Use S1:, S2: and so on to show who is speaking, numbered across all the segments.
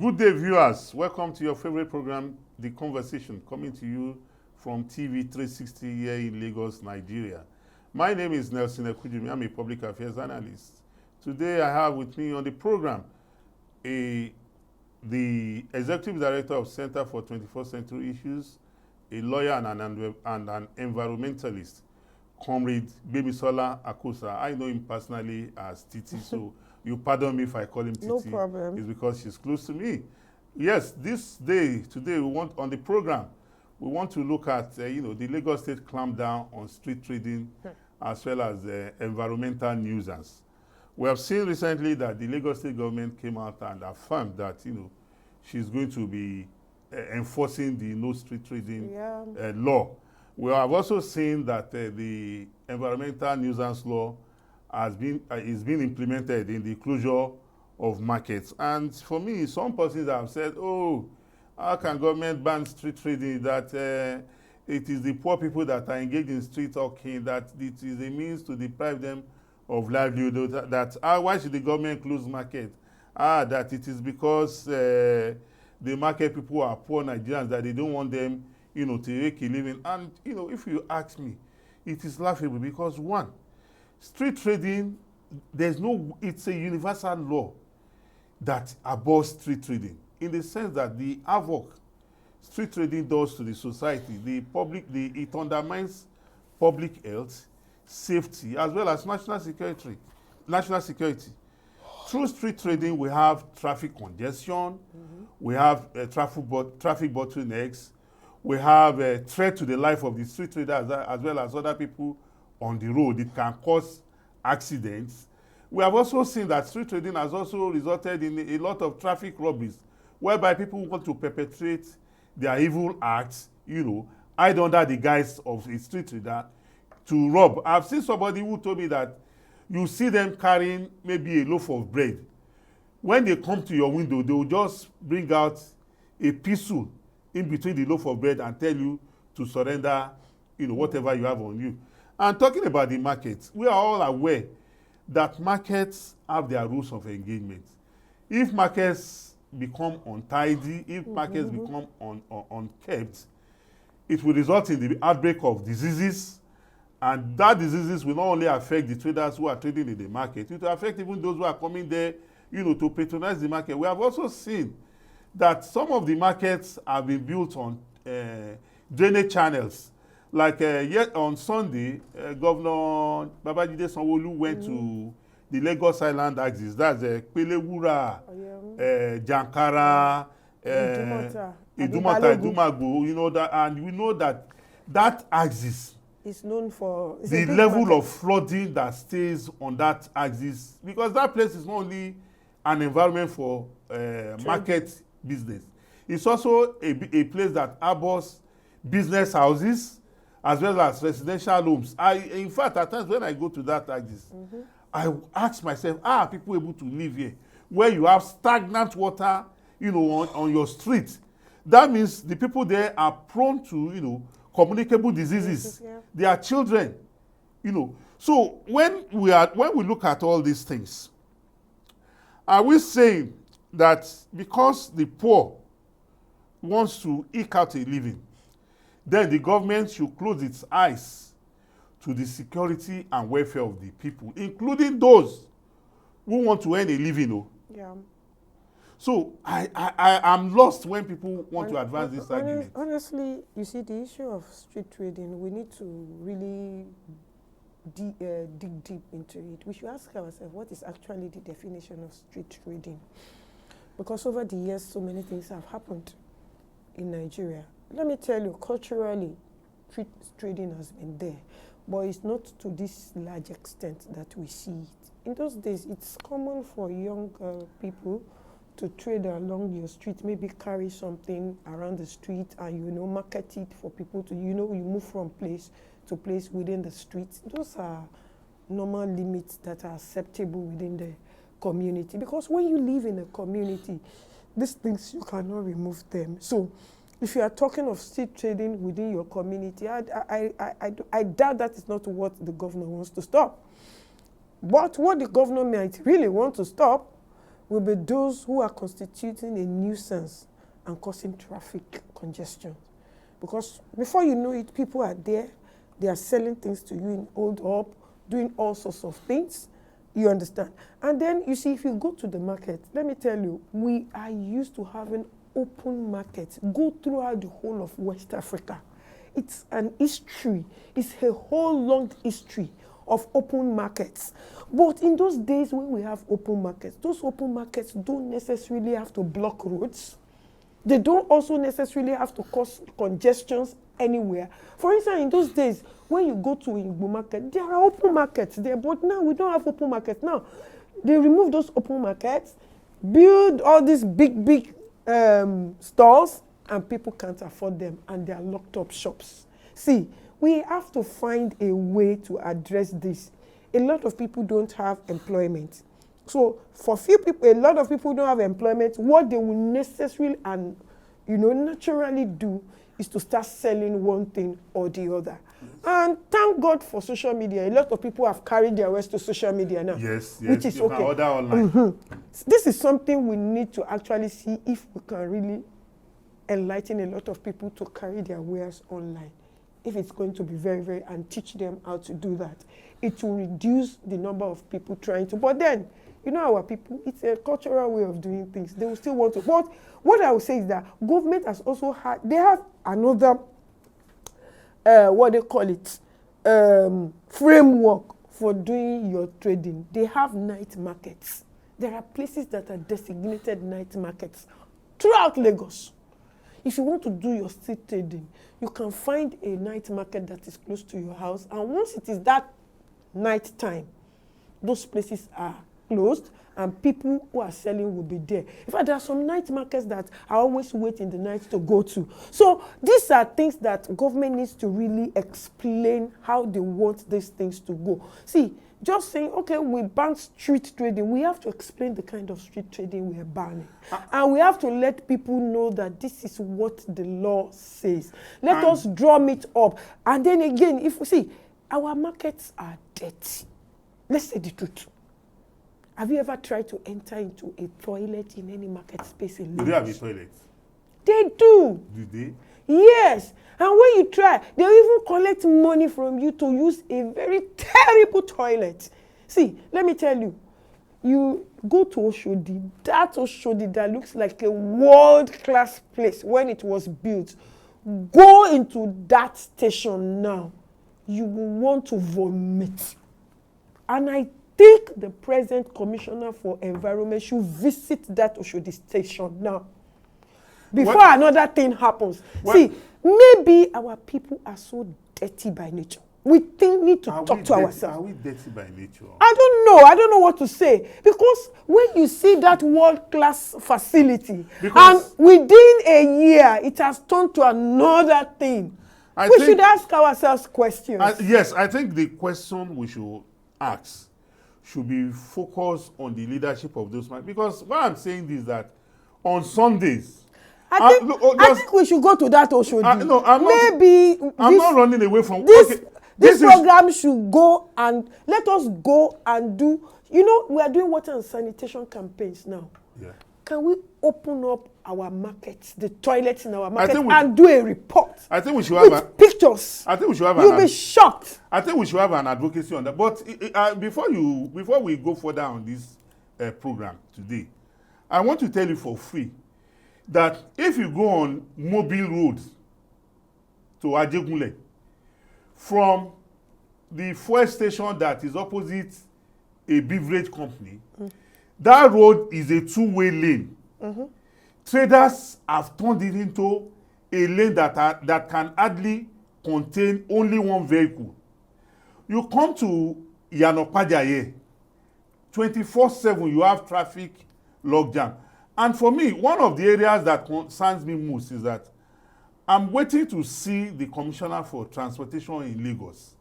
S1: Good day, viewers. Welcome to your favorite program, The Conversation, coming to you from TV 360 here in Lagos, Nigeria. My name is Nelson Ekujimi. I'm a public affairs analyst. Today, I have with me on the program the Executive Director of Center for 21st Century Issues, a lawyer and an environmentalist, Comrade Gbemisola Akosa. I know him personally as Titi, so you pardon me if I call him Titi.
S2: No problem.
S1: It's because she's close to me. Yes, today we want on the program, we want to look at the Lagos State clampdown on street trading, as well as environmental nuisance. We have seen recently that the Lagos State government came out and affirmed that she's going to be enforcing the no street trading law. We have also seen that the environmental nuisance law is being implemented in the closure of markets. And for me, some persons have said, oh, how can government ban street trading, that it is the poor people that are engaged in street hawking, that it is a means to deprive them of livelihood, why should the government close market? That it is because the market people are poor Nigerians, that they don't want them to make a living. And if you ask me, it is laughable because one, street trading, it's a universal law that abhors street trading, in the sense that the havoc street trading does to the society, it undermines public health, safety, as well as national security. Through street trading, we have traffic congestion, we have traffic bottlenecks, we have a threat to the life of the street traders as well as other people on the road. It can cause accidents. We have also seen that street trading has also resulted in a lot of traffic robberies, whereby people want to perpetrate their evil acts, hide under the guise of a street trader to rob. I've seen somebody who told me that you see them carrying maybe a loaf of bread. When they come to your window, they will just bring out a pistol in between the loaf of bread and tell you to surrender, whatever you have on you. And talking about the markets, we are all aware that markets have their rules of engagement. If markets become untidy, if markets become unkept, it will result in the outbreak of diseases, and that diseases will not only affect the traders who are trading in the market, it will affect even those who are coming there, to patronize the market. We have also seen that some of the markets have been built on drainage channels. Like yet on Sunday, Governor Babajide Sanwo-Olu went to the Lagos Island axis. That's Pelewura, Jankara, Idumota, Idumagbo. And we know that axis
S2: is known for
S1: the level of flooding that stays on that axis, because that place is not only an environment for market business. It's also a place that harbors business houses as well as residential homes. In fact, at times when I go to that axis, I ask myself, are people able to live here where you have stagnant water, on your street? That means the people there are prone to, communicable diseases. They are children, So when we look at all these things, are we saying that because the poor wants to eke out a living, then the government should close its eyes to the security and welfare of the people, including those who want to earn a living? So I am lost when people want to advance this argument.
S2: Honestly, you see, the issue of street trading, we need to really dig deep into it. We should ask ourselves, what is actually the definition of street trading? Because over the years, so many things have happened in Nigeria. Let me tell you, culturally, street trading has been there, but it's not to this large extent that we see it. In those days, it's common for young people to trade along your street, maybe carry something around the street and, market it for people to, you move from place to place within the street. Those are normal limits that are acceptable within the community. Because when you live in a community, these things, you cannot remove them. So if you are talking of street trading within your community, I doubt that is not what the governor wants to stop. But what the governor might really want to stop will be those who are constituting a nuisance and causing traffic congestion. Because before you know it, people are there, they are selling things to you in hold up, doing all sorts of things. You understand? And then, you see, if you go to the market, let me tell you, we are used to having open markets go throughout the whole of West Africa. It's an history. It's a whole long history of open markets. But in those days when we have open markets, those open markets don't necessarily have to block roads. They don't also necessarily have to cause congestions anywhere. For instance, in those days, when you go to Igbo market, there are open markets there, but now we don't have open markets. Now, they remove those open markets, build all these big stores, and people can't afford them, and they are locked up shops. See, we have to find a way to address this. A lot of people don't have employment. So for few people, a lot of people don't have employment. What they will necessarily and naturally do is to start selling one thing or the other. And thank God for social media. A lot of people have carried their wares to social media now.
S1: Yes,
S2: which is okay.
S1: Order online.
S2: This is something we need to actually see if we can really enlighten a lot of people to carry their wares online. If it's going to be very, very, and teach them how to do that, it will reduce the number of people trying to. But then, our people, it's a cultural way of doing things. They will still want to. But what I would say is that government has also they have another, framework for doing your trading. They have night markets. There are places that are designated night markets throughout Lagos. If you want to do your street trading, you can find a night market that is close to your house. And once it is that night time, those places are closed and people who are selling will be there. In fact, there are some night markets that I always wait in the night to go to. So these are things that government needs to really explain how they want these things to go. See, just saying, okay, we ban street trading, we have to explain the kind of street trading we are banning. And we have to let people know that this is what the law says. Let us drum it up. And then again, if we see, our markets are dirty. Let's say the truth. Have you ever tried to enter into a toilet in any market space in Lagos?
S1: Do they have a toilet?
S2: They do.
S1: Do they?
S2: Yes. And when you try, they'll even collect money from you to use a very terrible toilet. See, let me tell you, you go to Oshodi, that Oshodi that looks like a world-class place when it was built, go into that station now, you will want to vomit. And I think the present Commissioner for Environment should visit that Oshodi station now. Before another thing happens. See, maybe our people are so dirty by nature. We need to talk to ourselves.
S1: Are we dirty by nature?
S2: I don't know. I don't know what to say. Because when you see that world-class facility, and within a year, it has turned to another thing. We should ask ourselves questions.
S1: Yes, I think the question we should ask should be focused on the leadership of those men. Because why I'm saying this is that on Sundays,
S2: I think we should go to that Oshodi.
S1: No, I'm not running away from
S2: this program should go and let us go and do. We are doing water and sanitation campaigns now.
S1: Yeah.
S2: Can we open up our markets, the toilets in our markets, and do a report?
S1: I think we should have
S2: pictures.
S1: I think we should have.
S2: You'll be shocked.
S1: I think we should have an advocacy on that. But before we go further on this program today, I want to tell you for free that if you go on Mobile Road to Ajegunle, from the fuel station that is opposite a beverage company, that road is a two-way lane. Traders have turned it into a lane that can hardly contain only one vehicle. You come to Yanopajaye, 24/7 you have traffic logjam. And for me, one of the areas that concerns me most is that I'm waiting to see the Commissioner for Transportation in Lagos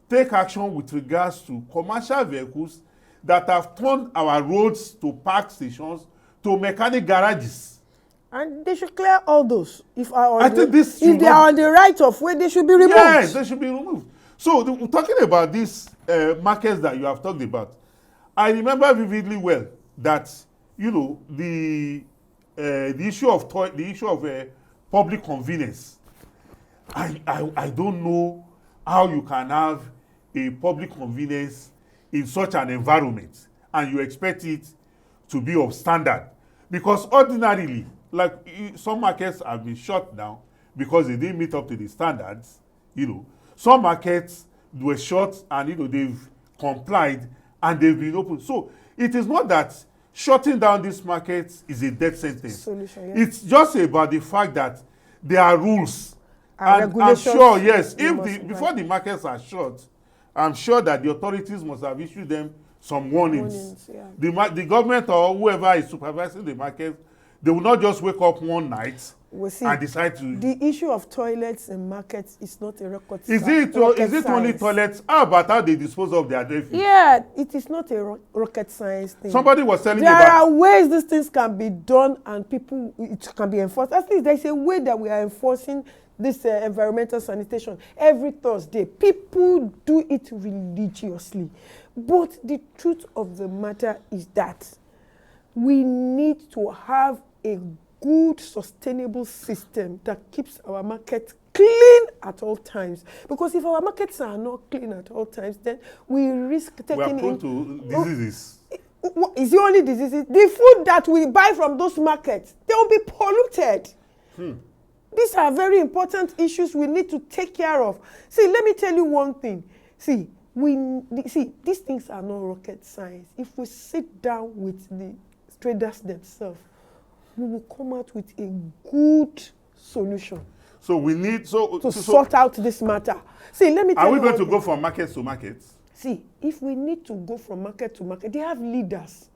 S1: take action with regards to commercial vehicles that have turned our roads to park stations, to mechanic garages.
S2: And they should clear all those. If they are on the right of way, they should be removed.
S1: Yes, they should be removed. So, talking about these markets that you have talked about, I remember vividly well that you know, the issue of public convenience. I don't know how you can have a public convenience in such an environment and you expect it to be of standard, because ordinarily, like some markets have been shut down because they didn't meet up to the standards. You know, some markets were shut and, you know, they've complied and they've been open. So it is not that shutting down these markets is a death sentence.
S2: Solution, yeah.
S1: It's just about the fact that there are rules. And I'm
S2: regulations
S1: sure, yes, before the markets are shut, I'm sure that the authorities must have issued them some warnings.
S2: Yeah.
S1: The government or whoever is supervising the market, they will not just wake up one night and decide to.
S2: The issue of toilets in markets is not a rocket
S1: science. Is it only toilets? How about how they dispose of their refuse?
S2: Yeah, it is not a rocket science thing.
S1: Somebody was telling me
S2: there are ways these things can be done and it can be enforced. At least there's a way that we are enforcing this environmental sanitation every Thursday. People do it religiously. But the truth of the matter is that we need to have a good, sustainable system that keeps our market clean at all times. Because if our markets are not clean at all times, then we risk taking
S1: we are prone to diseases.
S2: Is it only diseases? The food that we buy from those markets, they will be polluted. These are very important issues we need to take care of. See, let me tell you one thing. See, these things are not rocket science. If we sit down with the traders themselves, we will come out with a good solution.
S1: So we need to
S2: sort out this matter. See, let me tell you.
S1: Are we going to go from markets to markets?
S2: See, if we need to go from market to market, they have leaders.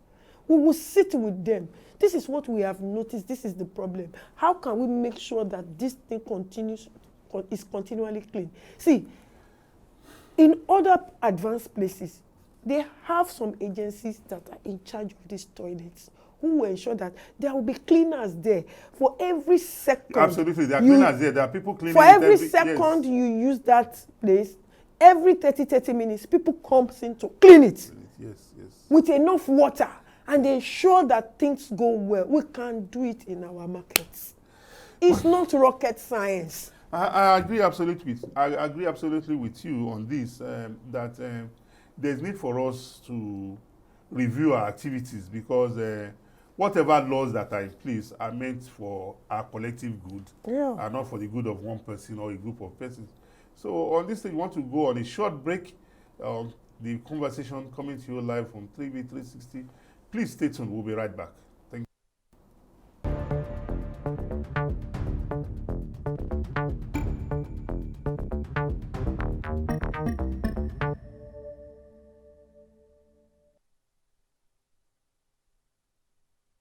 S2: We will sit with them. This is what we have noticed. This is the problem. How can we make sure that this thing is continually clean? See, in other advanced places, they have some agencies that are in charge of these toilets who will ensure that there will be cleaners there for every second.
S1: Absolutely, there are cleaners there. There are people cleaning.
S2: For every second you use that place, every 30 minutes, people come in to clean it.
S1: Yes.
S2: With enough water. And they ensure that things go well. We can do it in our markets. It's not rocket science.
S1: I agree absolutely. I agree absolutely with you on this. That there's need for us to review our activities, because whatever laws that are in place are meant for our collective good, and not for the good of one person or a group of persons. So on this thing, we want to go on a short break. The conversation coming to you live from 3B360. Please stay tuned. We'll be right back.